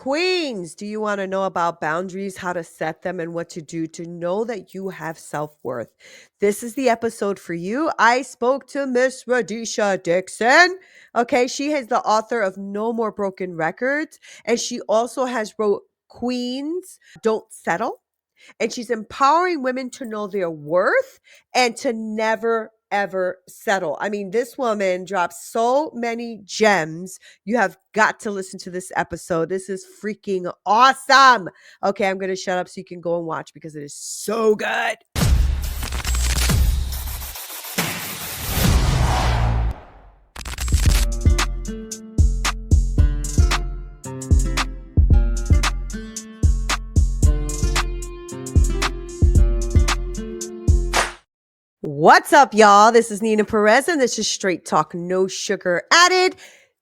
Queens, do you want to know about boundaries, how to set them, and what to do to know that you have self worth? This is the episode for you. I spoke to Miss Radesha Dixon. Okay, she is the author of No More Broken Records, and she also has wrote Queens Don't Settle, and she's empowering women to know their worth and to never ever settle. I mean, this woman drops so many gems. You have got to listen to this episode. This is freaking awesome. Okay, I'm going to shut up so you can go and watch because it is so good. What's up, y'all? This is Neena Perez, and this is Straight Talk, no sugar added.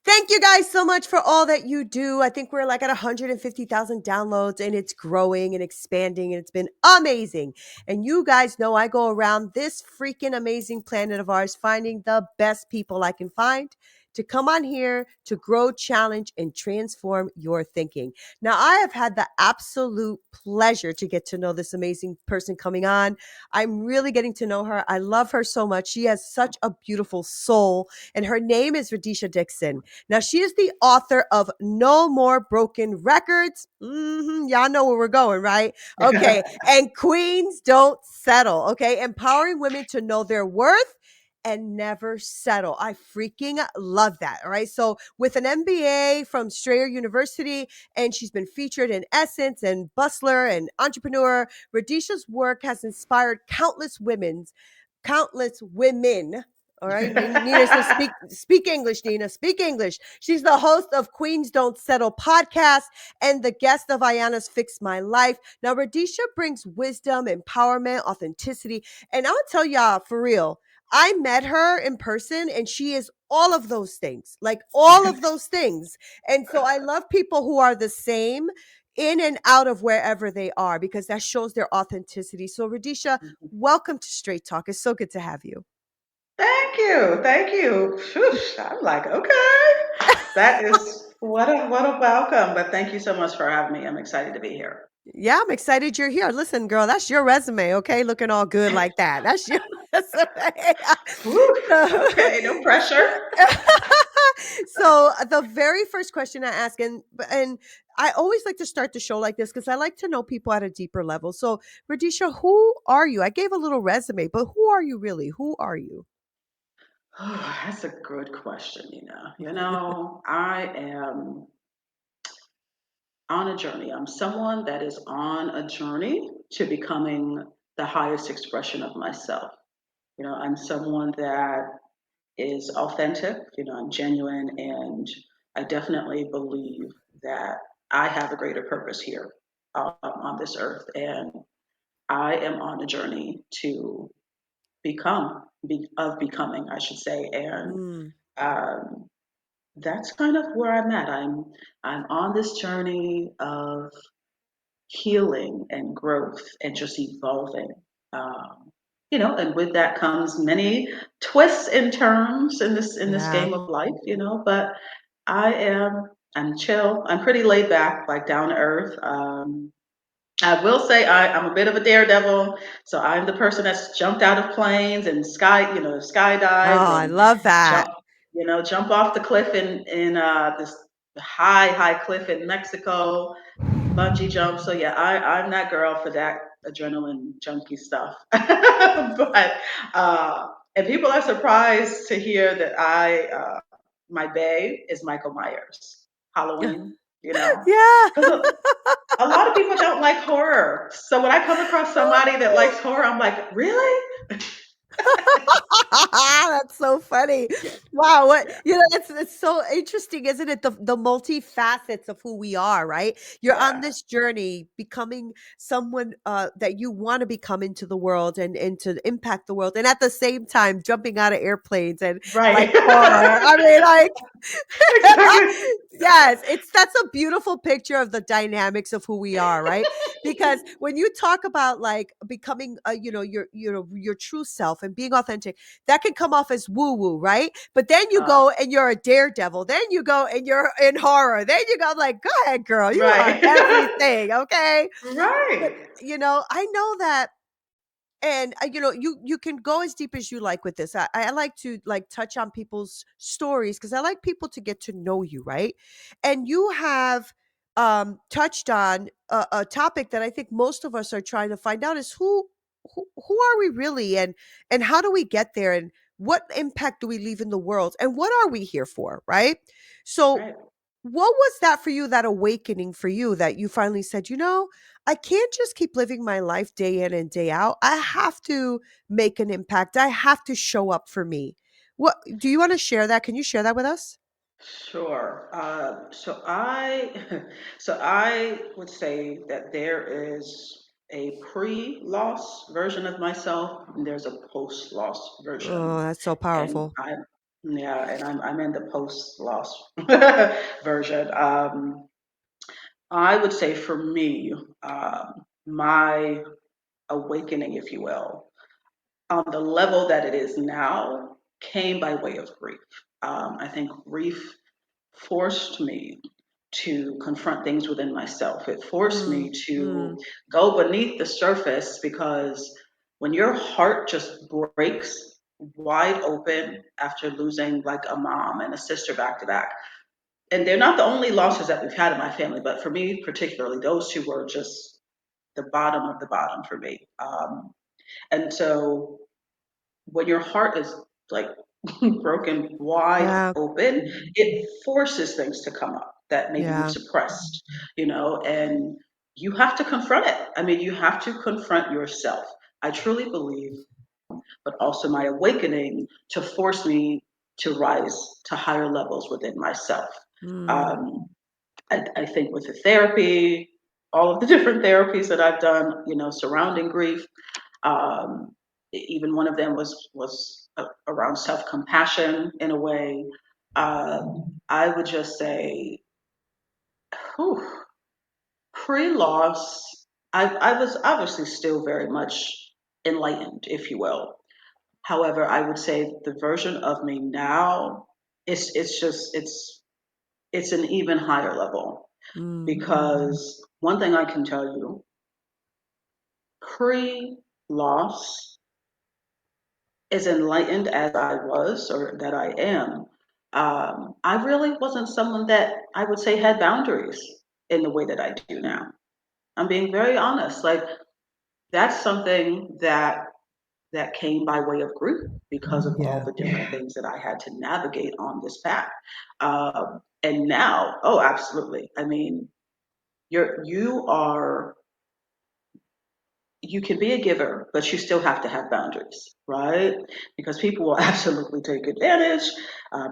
Thank you guys so much for all that you do. I think we're like at 150,000 downloads, and it's growing and expanding, and it's been amazing. And you guys know I go around this freaking amazing planet of ours finding the best people I can find to come on here to grow, challenge, and transform your thinking. Now, I have had the absolute pleasure to get to know this amazing person coming on. I'm really getting to know her. I love her so much. She has such a beautiful soul, and her name is Radesha Dixon. Now, she is the author of No More Broken Records. Y'all know where we're going, right? Okay. And Queens Don't Settle. Okay. Empowering women to know their worth and never settle. I freaking love that. All right. So with an MBA from Strayer University, and she's been featured in Essence and Bustler and Entrepreneur, Radesha's work has inspired countless women. All right. Neena says, speak English, Neena. Speak English. She's the host of Queens Don't Settle podcast and the guest of Ayana's Fix My Life. Now, Radesha brings wisdom, empowerment, authenticity. And I'll tell y'all for real, I met her in person and she is all of those things, like all of those things. And so I love people who are the same in and out of wherever they are, because that shows their authenticity. So Radesha, welcome to Straight Talk. It's so good to have you. Thank you. Thank you. Whoosh, I'm like, okay. That is what a welcome. But thank you so much for having me. I'm excited to be here. Yeah, I'm excited you're here. Listen, girl, that's your resume, okay? Looking all good like that. That's your resume. Woo, So, okay, no pressure. so the very first question I ask, and I always like to start the show like this because I like to know people at a deeper level. So, Radesha, who are you? I gave a little resume, but who are you really? Who are you? Oh, that's a good question, I am on a journey. I'm someone that is on a journey to becoming the highest expression of myself. I'm someone that is authentic, I'm genuine, and I definitely believe that I have a greater purpose here on this earth. And I am on a journey to becoming, I should say. And Mm, um, that's kind of where I'm at. I'm on this journey of healing and growth and just evolving. And with that comes many twists and turns in this yeah. game of life. But I'm chill. I'm pretty laid back, like down to earth. I will say I'm a bit of a daredevil, so I'm the person that's jumped out of planes and Oh, skydived I and love that. jump, jump off the cliff in this high cliff in Mexico, bungee jump. So yeah, I'm that girl for that adrenaline junkie stuff. But and people are surprised to hear that my bae is Michael Myers, Halloween. Yeah. Because a lot of people don't like horror. So when I come across somebody that likes horror, I'm like, really? That's so funny. Yeah, Wow, what yeah, it's so interesting, isn't it? The multifacets of who we are, right? You're on yeah. this journey becoming someone that you want to become into the world and to impact the world, and at the same time jumping out of airplanes and like Right. horror. I mean, like Exactly. yes, it's that's a beautiful picture of the dynamics of who we are, right? because when you talk about like becoming your true self and being authentic, that can come off as woo woo, right? But then you Uh, go and you're a daredevil, then you go and you're in horror, then you go like, go ahead girl, you are right. everything, okay? But Right. I know that. And you can go as deep as you like with this. I like to like touch on people's stories because I like people to get to know you, right? And you have touched on a topic that I think most of us are trying to find out is who are we really, and how do we get there, and what impact do we leave in the world, and what are we here for, right? So Right. what was that for you, that awakening for you that you finally said, I can't just keep living my life day in and day out. I have to make an impact. I have to show up for me. What do you want to share that? Can you share that with us? Sure. So I would say that there is a pre-loss version of myself, and there's a post-loss Oh, version, that's so and powerful. I'm in the post-loss version. I would say for me, my awakening, if you will, on the level that it is now, came by way of grief. I think grief forced me to confront things within myself. It forced Mm, me to mm, go beneath the surface because when your heart just breaks wide open after losing like a mom and a sister back to back, and they're not the only losses that we've had in my family, but for me particularly, those two were just the bottom of the bottom for me. And so when your heart is like broken wide yeah, open, it forces things to come up that maybe you've yeah. suppressed, and you have to confront it. I mean, you have to confront yourself. I truly believe, but also my awakening to force me to rise to higher levels within myself. Mm, Um, I think with the therapy, all of the different therapies that I've done, surrounding grief, um, even one of them was around self compassion in a way. I would just say, whew, pre loss, I was obviously still very much enlightened, if you will. However, I would say the version of me now, it's an even higher level mm, because one thing I can tell you, pre loss, as enlightened as I was or that I am, I really wasn't someone that I would say had boundaries in the way that I do now. I'm being very honest. Like that's something that came by way of grief because of all yeah. the different things that I had to navigate on this path. And now, oh, absolutely. I mean, you are you can be a giver, but you still have to have boundaries, right? Because people will absolutely take advantage.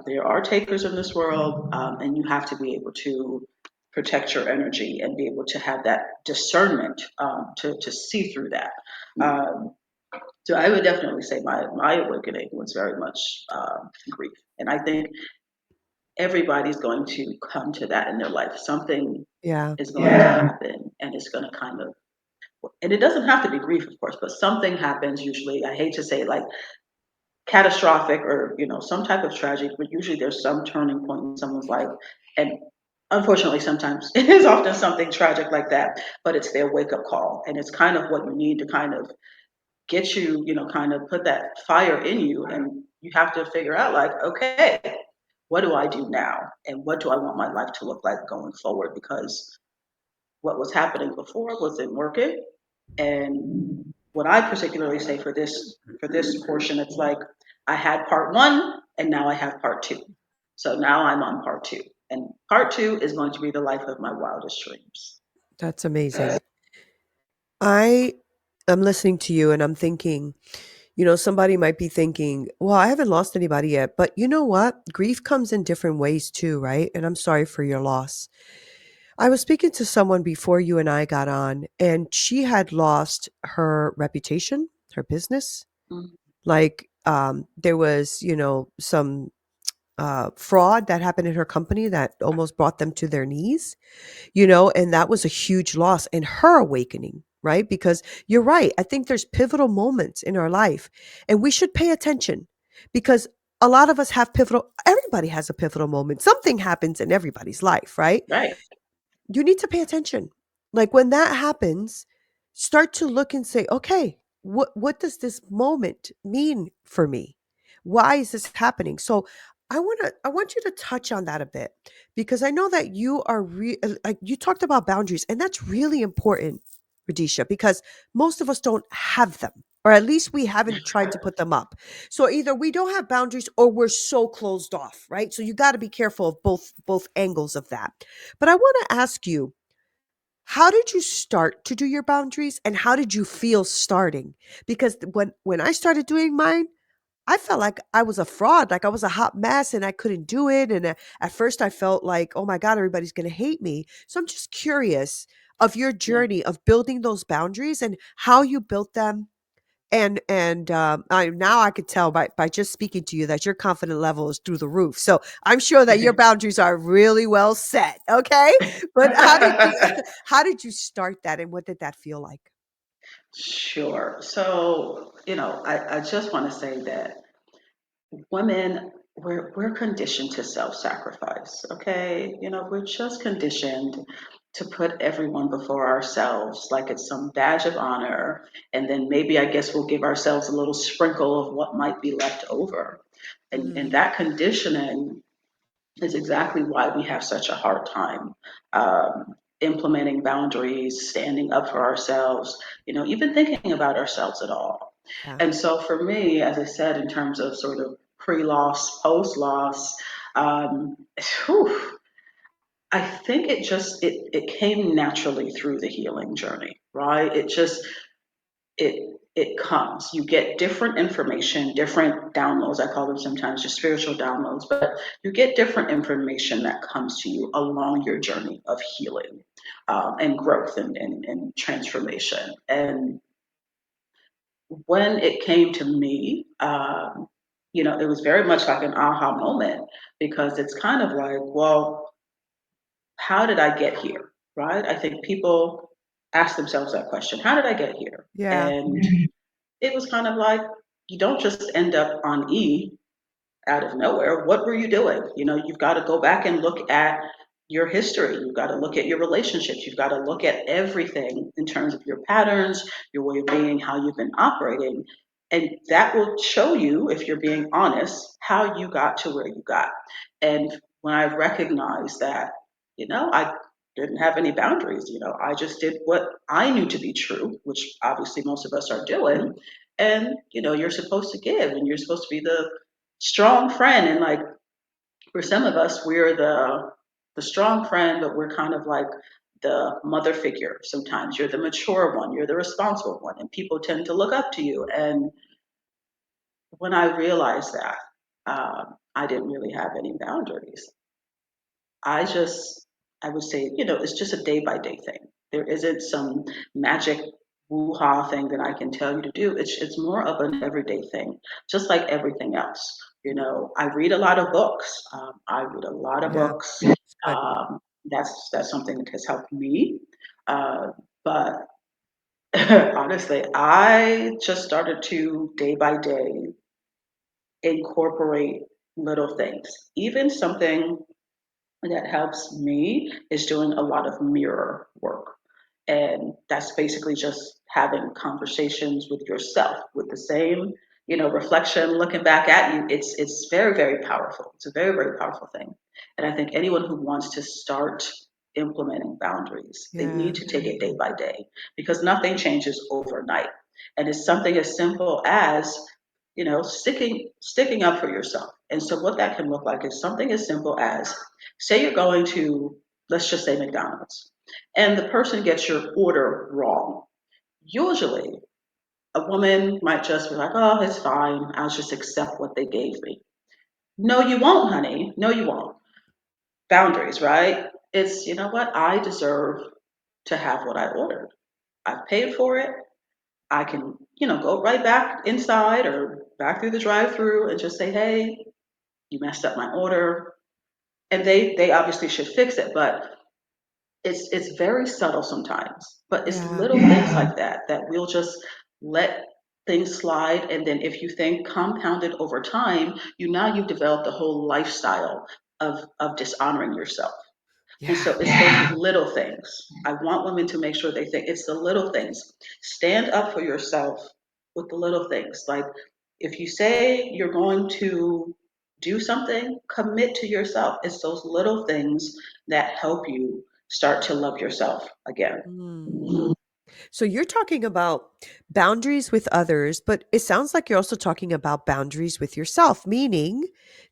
There are takers in this world, and you have to be able to protect your energy and be able to have that discernment to see through that. Um, so I would definitely say my awakening was very much grief, and I think everybody's going to come to that in their life. Something Yeah. is going to happen, and it's going to kind of, and it doesn't have to be grief, of course, but something happens usually. I hate to say like catastrophic or some type of tragedy, but usually there's some turning point in someone's life, and unfortunately, sometimes it is often something tragic like that. But it's their wake up call, and it's kind of what you need to kind of get you, kind of put that fire in you, and you have to figure out like, okay, what do I do now, and what do I want my life to look like going forward? Because what was happening before wasn't working. And what I particularly say for this portion, it's like I had part one and now I have part two. So now I'm on part two. And part two is going to be the life of my wildest dreams. That's amazing. I am listening to you and I'm thinking, somebody might be thinking, well, I haven't lost anybody yet. But you know what? Grief comes in different ways too, right? And I'm sorry for your loss. I was speaking to someone before you and I got on, and she had lost her reputation, her business. Mm, Like, there was, some fraud that happened in her company that almost brought them to their knees, and that was a huge loss in her awakening, right? Because you're right. I think there's pivotal moments in our life and we should pay attention because a lot of us have everybody has a pivotal moment. Something happens in everybody's life, right? Right. You need to pay attention. Like when that happens, start to look and say, okay, what does this moment mean for me? Why is this happening? So I want you to touch on that a bit because I know that you are like you talked about boundaries and that's really important, Radesha, because most of us don't have them. Or at least we haven't tried to put them up. So either we don't have boundaries or we're so closed off, right? So you got to be careful of both angles of that. But I want to ask you, how did you start to do your boundaries and how did you feel starting? Because when I started doing mine, I felt like I was a fraud, like I was a hot mess and I couldn't do it and at first I felt like, "Oh my god, everybody's going to hate me." So I'm just curious of your Yeah. journey of building those boundaries and how you built them and I now I could tell by just speaking to you that your confident level is through the roof. So I'm sure that your boundaries are really well set. Okay, but how did you how did you start that, and what did that feel like? Sure. So, I just want to say that women, we're conditioned to self-sacrifice, okay? We're just conditioned to put everyone before ourselves like it's some badge of honor, and then maybe I guess we'll give ourselves a little sprinkle of what might be left over. And Mm, that conditioning is exactly why we have such a hard time implementing boundaries, standing up for ourselves, even thinking about ourselves at all. yeah, And so for me, as I said, in terms of sort of pre-loss, post-loss, um, whew, I think it came naturally through the healing journey, right? It comes. You get different information, different downloads. I call them sometimes just spiritual downloads, but you get different information that comes to you along your journey of healing and growth and transformation. And when it came to me, it was very much like an aha moment because it's kind of like, well, how did I get here? Right? I think people ask themselves that question: How did I get here? yeah, And it was kind of like, you don't just end up on E out of nowhere. What were you doing? You've got to go back and look at your history. You've got to look at your relationships. You've got to look at everything in terms of your patterns, your way of being, how you've been operating. And that will show you, if you're being honest, how you got to where you got. And when I recognized that, I didn't have any boundaries, I just did what I knew to be true, which obviously most of us are doing. And, you're supposed to give and you're supposed to be the strong friend. And like for some of us, we're the strong friend, but we're kind of like the mother figure. Sometimes you're the mature one, you're the responsible one, and people tend to look up to you. And when I realized that, I didn't really have any boundaries. I just, I would say, it's just a day by day thing. There isn't some magic woo-ha thing that I can tell you to do. It's more of an everyday thing, just like everything else. I read a lot of books. I read a lot of yeah, books. it's good. That's something that has helped me. But honestly, I just started to day by day incorporate little things, even something that helps me is doing a lot of mirror work. And that's basically just having conversations with yourself with the same, reflection looking back at you. It's very, very powerful. It's a very, very powerful thing. And I think anyone who wants to start implementing boundaries, they Yeah, need to take it day by day because nothing changes overnight. And it's something as simple as sticking up for yourself. And so what that can look like is something as simple as, say you're going to, let's just say McDonald's, and the person gets your order wrong. Usually a woman might just be like, oh, it's fine, I'll just accept what they gave me. No, you won't, honey. No, you won't. Boundaries, right? It's, you know what, I deserve to have what I ordered. I've paid for it. I can, go right back inside or back through the drive through and just say, hey, you messed up my order. And they obviously should fix it, but it's very subtle sometimes. But it's Yeah. little things like that that we'll just let things slide, and then if you think compounded over time, you've developed a whole lifestyle of dishonoring yourself. And Yeah. so it's those little things. I want women to make sure they think it's the little things. Stand up for yourself with the little things. Like if you say you're going to do something, commit to yourself. It's those little things that help you start to love yourself again. Mm. So you're talking about boundaries with others, but it sounds like you're also talking about boundaries with yourself, meaning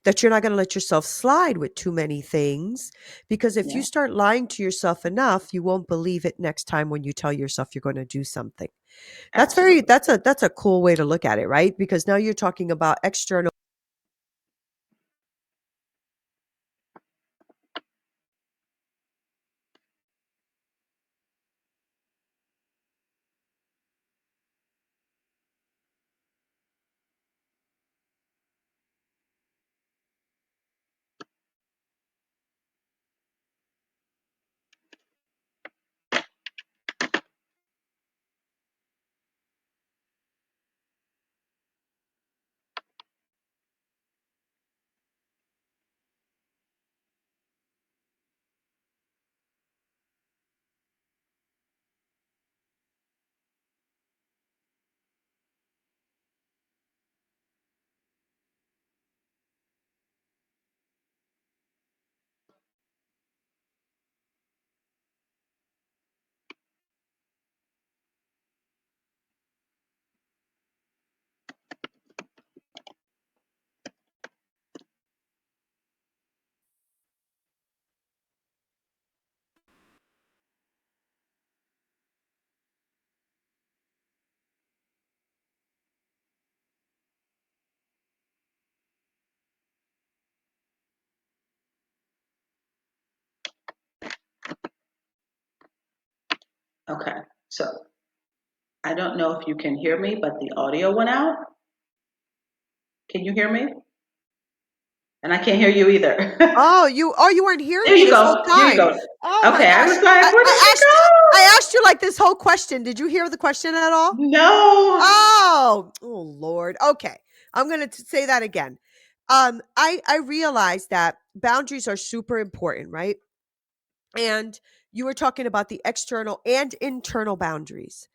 that you're not going to let yourself slide with too many things. Because if you Yeah, start lying to yourself enough, you won't believe it next time when you tell yourself you're going to do something. absolutely. That's a cool way to look at it, right? Because now you're talking about external. Okay. So I don't know if you can hear me, but the audio went out. Can you hear me? And I can't hear you either. You weren't hearing There me you this whole go. There you time. go. Oh my Okay, I was gosh. like, where did she I go? asked you like this whole question. Did you hear the question at all? No. Oh Lord. Okay. I'm going to say that again. I realized that boundaries are super important, right? And you were talking about the external and internal boundaries.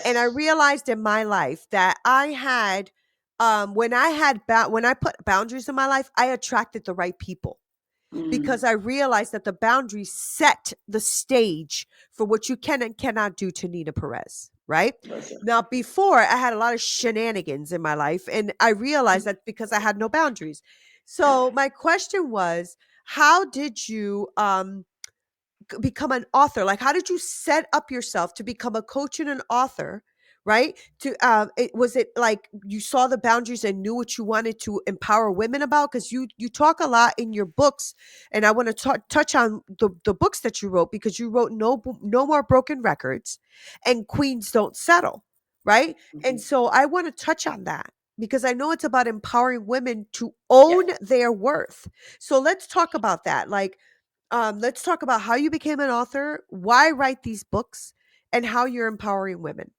And I Yes. realized in my life that I had when I put boundaries in my life, I attracted the right people because Mm, I realized that the boundaries set the stage for what you can and cannot do to Nina Perez, right? listen. Now, before I had a lot of shenanigans in my life, and I realized that because I had no boundaries. So, my question was, how did you become an author? Like, how did you set up yourself to become a coach and an author? Right? Was it like you saw the boundaries and knew what you wanted to empower women about? Because you talk a lot in your books, and I want to touch on the books that you wrote because you wrote no more broken records, and Queens Don't Settle, right? And Mhm. so I want to touch on that because I know it's about empowering women to Yes. own their worth. So let's talk about that. Like let's talk about how you became an author, why write these books, and how you're empowering women.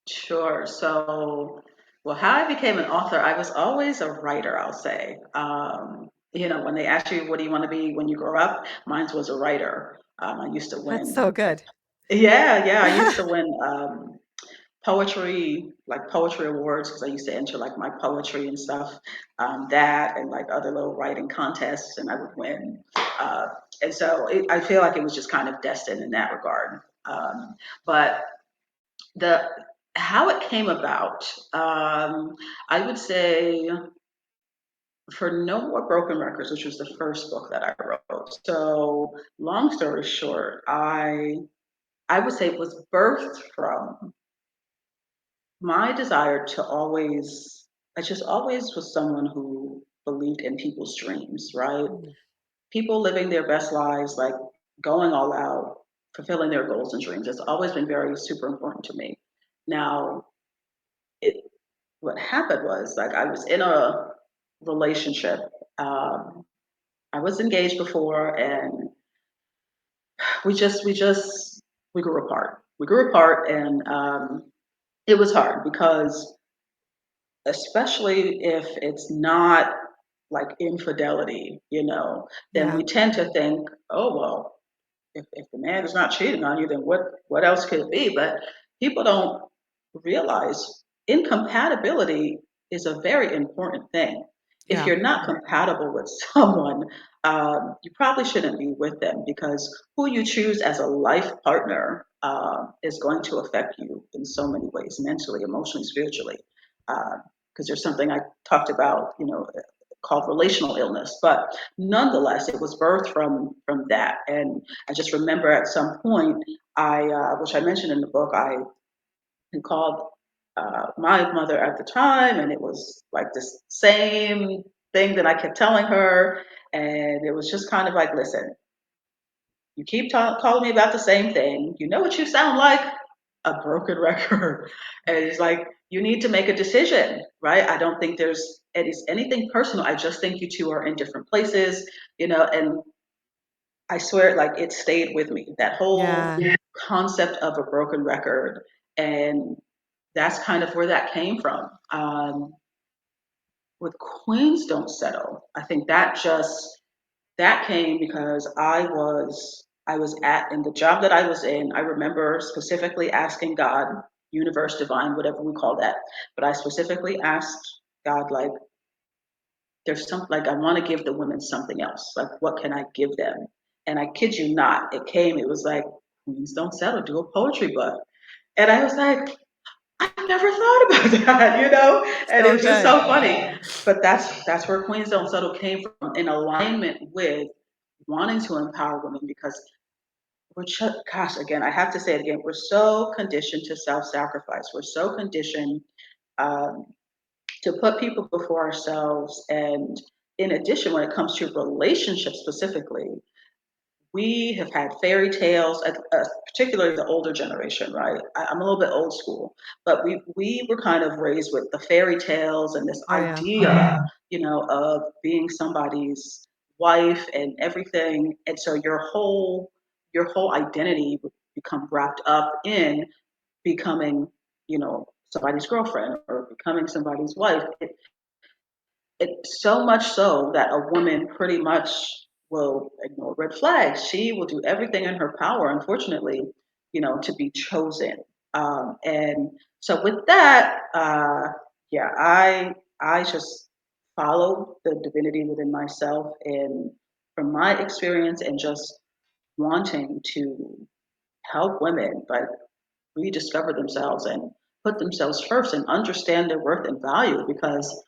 Sure. So, well, how I became an author, I was always a writer, I'll say. When they ask you, what do you want to be when you grow up? Mine was a writer. I used to That's so win. good. Yeah, yeah. I used to win poetry, like poetry awards, because I used to enter like my poetry and stuff, that and like other little writing contests, and I would win. Uh, and so I feel like it was just kind of destined in that regard. But the how it came about, I would say for No More Broken Records, which was the first book that I wrote. So long story short, I would say it was birthed from my desire to always, I just always was someone who believed in people's dreams, right? Mm, People living their best lives, like going all out, fulfilling their goals and dreams. It's always been very super important to me. Now, it, what happened was like I was in a relationship. Um, I was engaged before, and we grew apart. We grew apart, and it was hard because, especially if it's not like infidelity, then Yeah. we tend to think, oh well, if the man is not cheating on you, then what else could it be? But people don't realize incompatibility is a very important thing. If Yeah. you're not compatible with someone, you probably shouldn't be with them, because who you choose as a life partner is going to affect you in so many ways, mentally, emotionally, spiritually. Because there's something I talked about, called relational illness, but nonetheless, it was birthed from that. And I just remember at some point, which I mentioned in the book, I had called my mother at the time, and it was like this same thing that I kept telling her, and it was just kind of like, listen, you keep calling me about the same thing. You know what you sound like? A broken record. And it's like, you need to make a decision, right? I don't think there's anything personal. I just think you two are in different places, and I swear, like, it stayed with me, that whole Yeah. concept of a broken record. And that's kind of where that came from. With Queens Don't Settle, I think that came because I was at in the job that I was in. I remember specifically asking God, universe, divine, whatever we call that, but I specifically asked God, like, there's something, like, I want to give the women something else. Like, what can I give them? And I kid you not, it was like, Queens Don't Settle, do a poetry book. And I was like, I never thought about that, and it So was just good. so funny. But that's where Queens Don't Settle came from, in alignment with wanting to empower women, because gosh, again, I have to say it again, we're so conditioned to self-sacrifice. We're so conditioned um, to put people before ourselves. And in addition, when it comes to relationships specifically, we have had fairy tales, particularly the older generation, right? I'm a little bit old school, but we were kind of raised with the fairy tales and this Oh yeah. idea, of being somebody's wife and everything. And so your whole identity would become wrapped up in becoming, somebody's girlfriend or becoming somebody's wife. It's so much so that a woman pretty much will ignore red flags. She will do everything in her power, unfortunately, to be chosen. And so with that, yeah, I just follow the divinity within myself, and from my experience, and just wanting to help women, like, rediscover themselves and put themselves first and understand their worth and value. Because,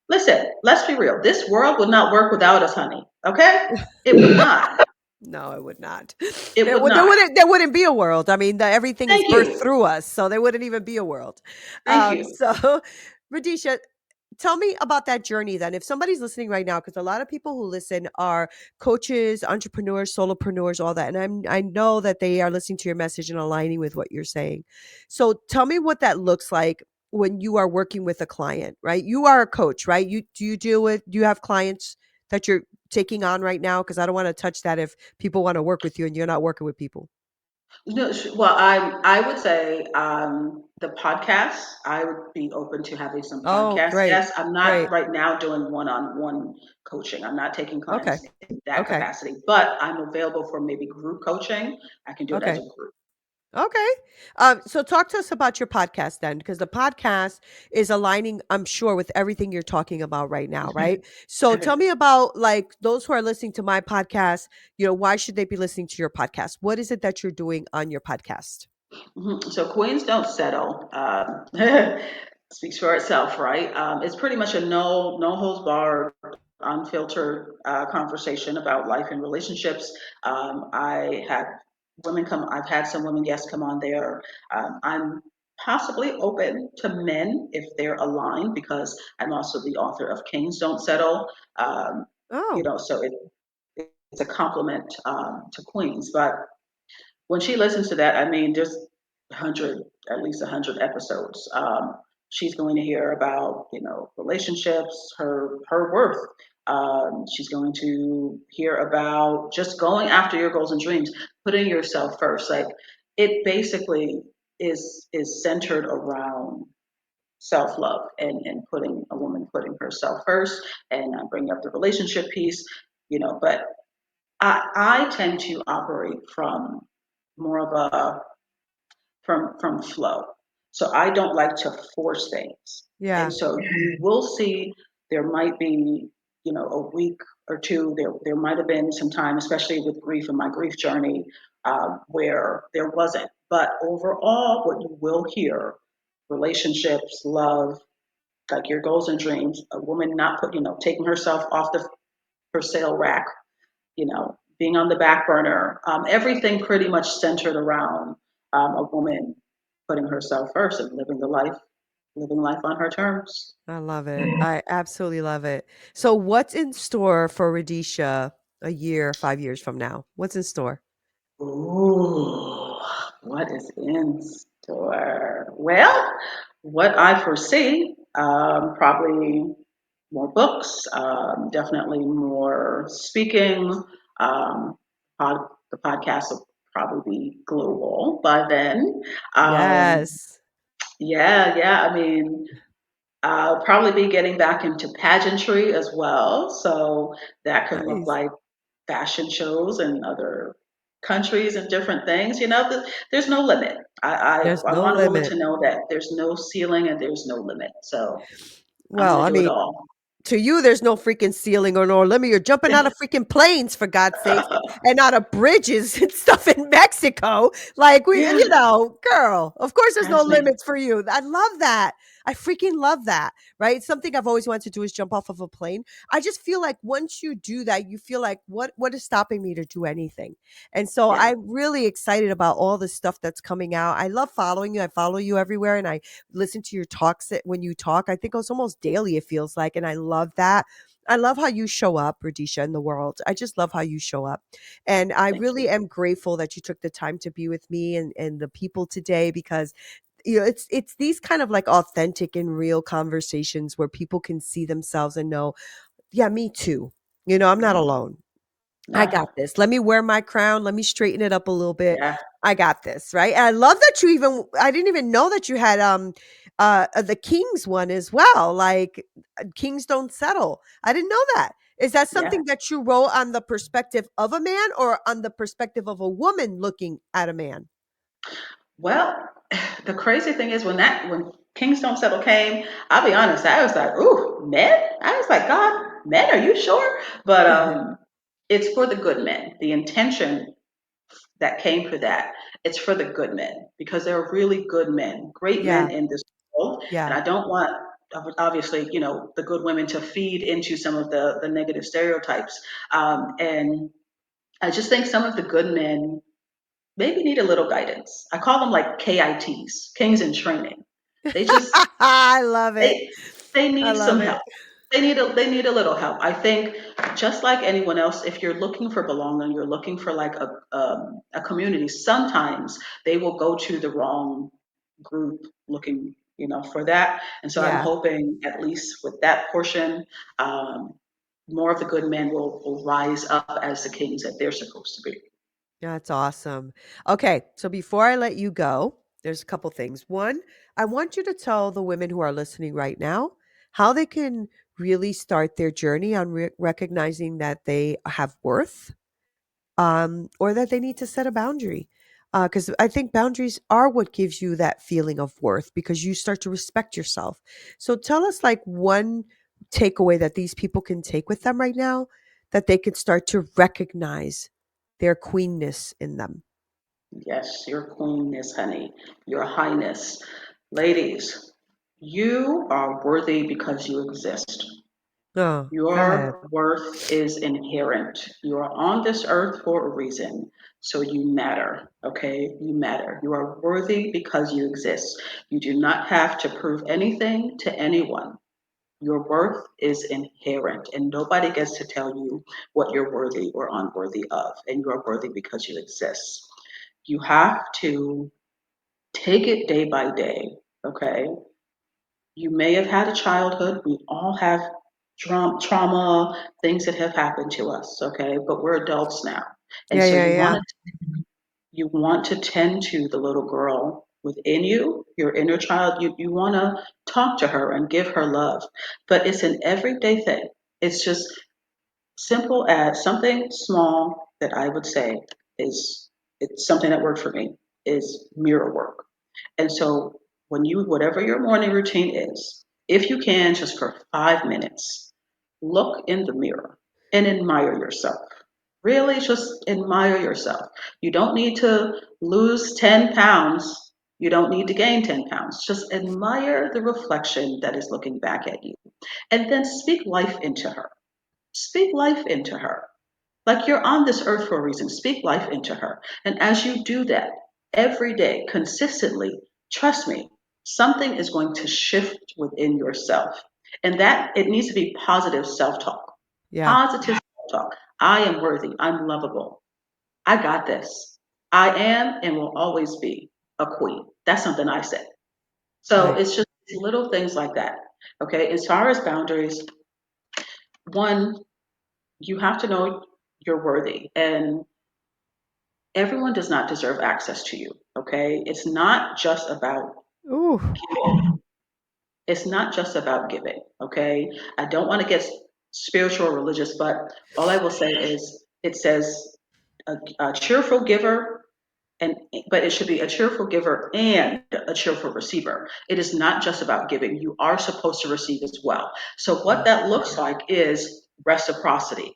listen, let's be real. This world would not work without us, honey. Okay? It would not. No, it would not. It There would would there not. wouldn't there wouldn't be a world. I mean, everything is Thank birthed you. through us, so there wouldn't even be a world. Thank you. So, Radesha, tell me about that journey then. If somebody's listening right now, because a lot of people who listen are coaches, entrepreneurs, solopreneurs, all that, and I know that they are listening to your message and aligning with what you're saying. So, tell me what that looks like when you are working with a client, right? You are a coach, right? Do you have clients that you're taking on right now? Because I don't want to touch that if people want to work with you and you're not working with people. No, well, I would say the podcast. I would be open to having some Oh, podcast great. guests. I'm not Great. right now doing one-on-one coaching. I'm not taking Okay. clients in that Okay. capacity, but I'm available for maybe group coaching. I can do it as Okay. a group. Okay. So talk to us about your podcast then, because the podcast is aligning, I'm sure, with everything you're talking about right now, right? So tell me about, like, those who are listening to my podcast, why should they be listening to your podcast? What is it that you're doing on your podcast? Mhm. So Queens Don't Settle speaks for itself, right? It's pretty much a no holds barred, unfiltered conversation about life and relationships. I have women come. I've had some women guests come on there. I'm possibly open to men if they're aligned, because I'm also the author of Kings Don't Settle. Um, Oh, so it's a compliment to Queens, but when she listens to that, I mean, there's 100, at least 100 episodes. she's going to hear about, relationships, her worth. She's going to hear about just going after your goals and dreams, putting yourself first. Like it basically is centered around self love and putting a woman putting herself first and bringing up the relationship piece, But I tend to operate from more of a from flow. So I don't like to force things. And Yeah. so you will see there might be, a week or two, there might have been some time, especially with grief and my grief journey, where there wasn't. But overall, what you will hear, relationships, love, like your goals and dreams, a woman not taking herself off the for sale rack, being on the back burner, everything pretty much centered around a woman putting herself first and living life on her terms. I love it. I absolutely love it. So what's in store for Radesha a year, 5 years from now? What's in store? Ooh, what is in store? Well, what I foresee, probably more books, definitely more speaking. Um, the podcast will probably be global by then. Um, Yes. yeah, yeah. I mean, I'll probably be getting back into pageantry as well. So that could look Nice. like fashion shows in other countries and different things. There's no limit. There's I no want a woman limit. to know that there's no ceiling and there's no limit. So I'm Well, going I to do it mean, all. to you, there's no freaking ceiling or no limit. You're jumping out of freaking planes, for God's sakes, and out of bridges and stuff in Mexico. Like, Yeah, girl, of course there's no trust me. limits for you. I love that. I freaking love that. Right? Something I've always wanted to do is jump off of a plane. I just feel like once you do that, you feel like, what is stopping me to do anything? And so Yeah, I'm really excited about all the stuff that's coming out. I love following you. I follow you everywhere, and I listen to your talks when you talk. I think it's almost daily, it feels like. And I love that. I love how you show up, Radesha, in the world. I just love how you show up. And I thank really you. am grateful that you took the time to be with me and the people today, because it's these kind of like authentic and real conversations where people can see themselves and know, yeah, me too. I'm not Yeah, alone. I yeah, got this. Let me wear my crown. Let me straighten it up a little bit. yeah, I got this, right? And I love that I didn't even know that you had the Kings one as well. Like Kings don't settle. I didn't know that. Is that yeah. something that you wrote on the perspective of a man or on the perspective of a woman looking at a man? Well, the crazy thing is when Kings Don't Settle came, I'll be honest, I was like, ooh, men? I was like, God, men, are you sure? But it's for the good men. The intention that came for that, it's for the good men because there are really good men, great Yeah. men in this world. And Yeah. I don't want obviously, the good women to feed into some of the negative stereotypes. And I just think some of the good men maybe need a little guidance. I call them like KITs, Kings in Training. They just I love it. they they I need some love it. help. They need a little help. I think just like anyone else, if you're looking for belonging, you're looking for like a community. Sometimes they will go to the wrong group looking, for that. And so I'm Yeah. hoping at least with that portion, um, more of the good men will rise up as the kings that they're supposed to be. That's awesome. Okay, so before I let you go, there's a couple things. One, I want you to tell the women who are listening right now how they can really start their journey on recognizing that they have worth, or that they need to set a boundary. Because I think boundaries are what gives you that feeling of worth because you start to respect yourself. So tell us like one takeaway that these people can take with them right now, that they could start to recognize their queenness in them. Yes, your queenness, honey, your highness. Ladies, you are worthy because you exist. Oh, go ahead. Your worth is inherent. You are on this earth for a reason. So you matter, okay? You matter. You are worthy because you exist. You do not have to prove anything to anyone. Your worth is inherent, and nobody gets to tell you what you're worthy or unworthy of. And you are worthy because you exist. You have to take it day by day, okay? You may have had a childhood. We all have trauma, things that have happened to us, okay? But we're adults now. And Yeah, so yeah, yeah. you want to tend to the little girl within you, your inner child. You want to talk to her and give her love. But it's an everyday thing. It's just simple as something small that I would say is it's something that worked for me is mirror work. And so whatever your morning routine is, if you can, just for 5 minutes, look in the mirror and admire yourself. Really just admire yourself. You don't need to lose 10 pounds. You don't need to gain 10 pounds. Just admire the reflection that is looking back at you. And then speak life into her. Speak life into her. Like you're on this earth for a reason. Speak life into her. And as you do that every day, consistently, trust me, something is going to shift within yourself. And that it needs to be positive self talk. Yeah. Positive self talk. I am worthy. I'm lovable. I got this. I am and will always be a queen. That's something I say. So Right. it's just little things like that. Okay. As far as boundaries, one, you have to know you're worthy. And everyone does not deserve access to you. Okay. It's not just about Ooh. giving. It's not just about giving. Okay. I don't want to get spiritual or religious, but all I will say is it says a cheerful giver and but it should be a cheerful giver and a cheerful receiver. It is not just about giving. You are supposed to receive as well. So what Yeah. that looks like is reciprocity.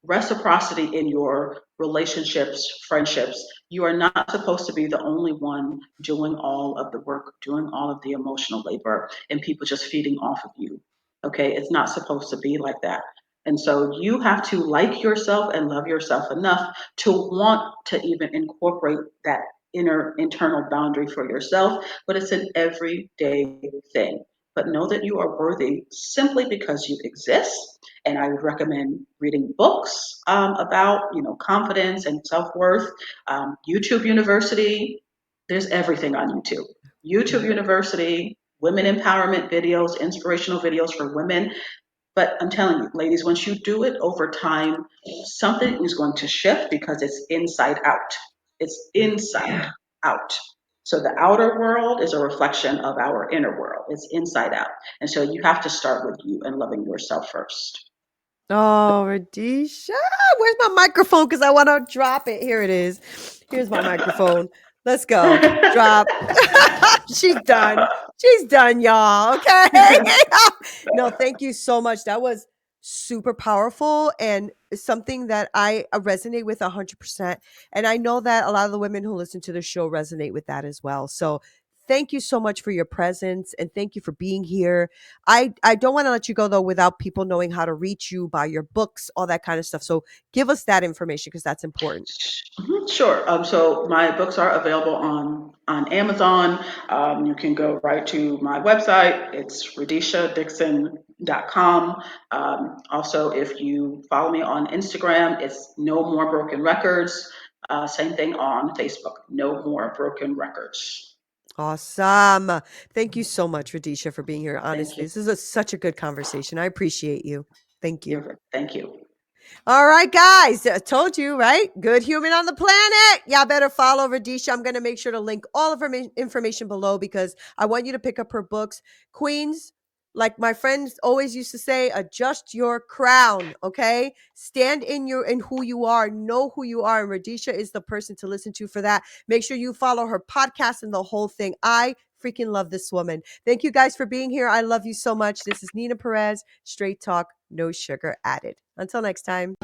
Reciprocity in your relationships, friendships. You are not supposed to be the only one doing all of the work, doing all of the emotional labor, and people just feeding off of you. Okay, it's not supposed to be like that. And so you have to like yourself and love yourself enough to want to even incorporate that inner internal boundary for yourself, but it's an everyday thing. But know that you are worthy simply because you exist, and I would recommend reading books about confidence and self worth. YouTube University, there's everything on YouTube. YouTube Yeah. University, women empowerment videos, inspirational videos for women. But I'm telling you, ladies, once you do it over time, something is going to shift because it's inside out. It's Yeah. inside out. So the outer world is a reflection of our inner world. It's inside out. And so you have to start with you and loving yourself first. Oh, Radesha. Where's my microphone? Because I want to drop it. Here it is. Here's my microphone. Let's go. Drop. She's done. She's done, y'all. Okay. No, thank you so much. That was super powerful and something that I resonate with 100%. And I know that a lot of the women who listen to the show resonate with that as well. So thank you so much for your presence and thank you for being here. I don't want to let you go though without people knowing how to reach you, buy your books, all that kind of stuff. So give us that information because that's important. Mhm, sure. So my books are available on Amazon. You can go right to my website. It's radeshadixon.com. Also, if you follow me on Instagram, it's No More Broken Records. Same thing on Facebook. No More Broken Records. Awesome. Thank you so much, Radesha, for being here. Thank Honestly, you. this is such a good conversation. I appreciate you. Thank you. Thank you. All right, guys. I told you, right? Good human on the planet. Y'all better follow Radesha. I'm going to make sure to link all of her information below because I want you to pick up her books. Queens, like my friends always used to say, adjust your crown, okay? Stand in who you are, know who you are, and Radesha is the person to listen to for that. Make sure you follow her podcast and the whole thing. I freaking love this woman. Thank you guys for being here. I love you so much. This is Neena Perez, straight talk, no sugar added. Until next time.